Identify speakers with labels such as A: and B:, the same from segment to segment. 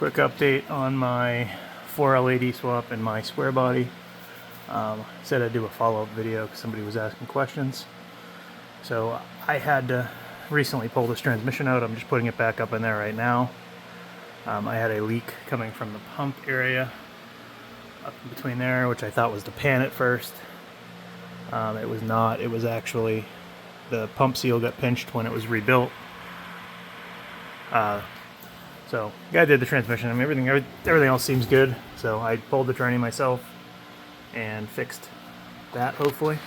A: Quick update on my 4L80 swap and my square body. Said I'd do a follow-up video because somebody was asking questions. So I had to recently pull this transmission out. I'm just putting it back up in there right now. I had a leak coming from the pump area up in between there, which I thought was the pan at first. It was not. It was actually the pump seal got pinched when it was rebuilt. So guy did the transmission. I mean, everything else seems good. So I pulled the tranny myself and fixed that, hopefully.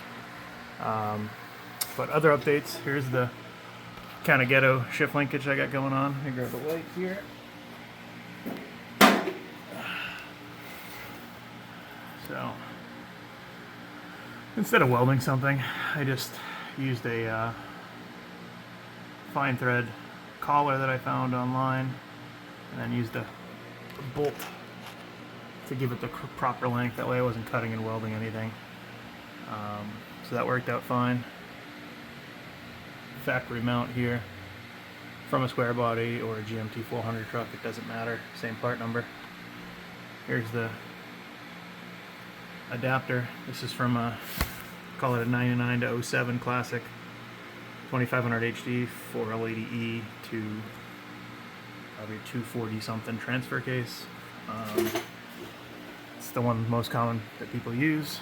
A: But other updates, here's the kind of ghetto shift linkage I got going on. Let me grab the light here. So instead of welding something, I just used a fine thread collar that I found online, and then used a bolt to give it the proper length. That way I wasn't cutting and welding anything. So that worked out fine. Factory mount here from a square body or a GMT 400 truck, it doesn't matter, same part number. Here's the adapter. This is from a, call it a 99 to 07 classic 2500 HD 4L80E to probably 240 something transfer case. It's the one most common that people use.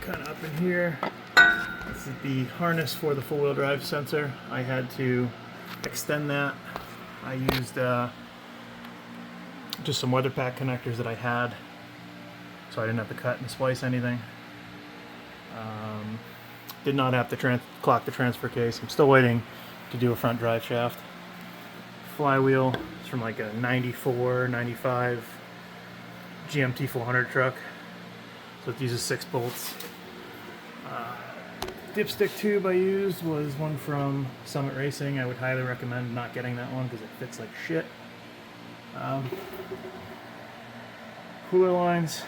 A: Kind of up in here, this is the harness for the four-wheel drive sensor. I had to extend that. I used just some weather pack connectors that I had, so I didn't have to cut and splice anything. Did not have to clock the transfer case. I'm still waiting to do a front drive shaft. Flywheel is from like a 94, 95 GMT 400 truck. So it uses 6 bolts. Dipstick tube I used was one from Summit Racing. I would highly recommend not getting that one because it fits like shit. Cooler lines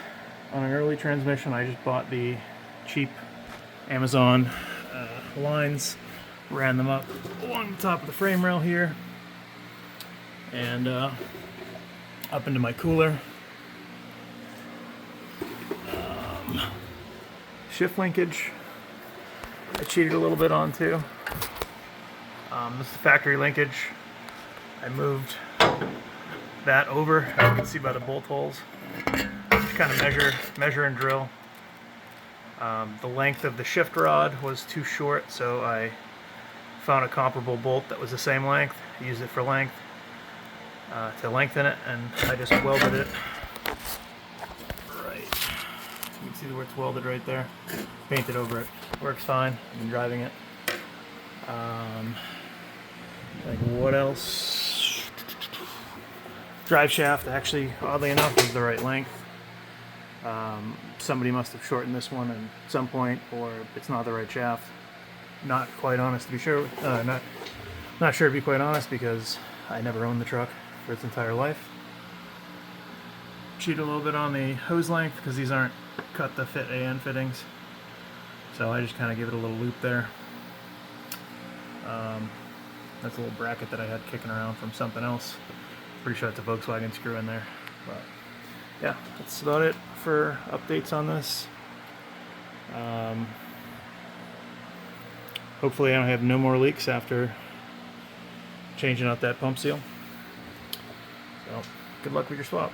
A: on an early transmission. I just bought the cheap Amazon lines, ran them up along the top of the frame rail here and up into my cooler. Shift linkage I cheated a little bit on too. This is the factory linkage. I moved that over, as you can see by the bolt holes. Just kind of measure and drill. The length of the shift rod was too short, so I found a comparable bolt that was the same length, used it for length to lengthen it, and I just welded it right. So you can see where it's welded right there. Painted over it. Works fine. I've been driving it. Like what else? Drive shaft, actually, oddly enough, was the right length. Somebody must have shortened this one at some point, or it's not the right shaft. Not quite honest to be sure. Not sure to be quite honest, because I never owned the truck for its entire life. Cheat a little bit on the hose length because these aren't cut to fit AN fittings. So I just kind of give it a little loop there. That's a little bracket that I had kicking around from something else. Pretty sure it's a Volkswagen screw in there. But yeah, that's about it for updates on this. Hopefully I don't have no more leaks after changing out that pump seal. So good luck with your swap.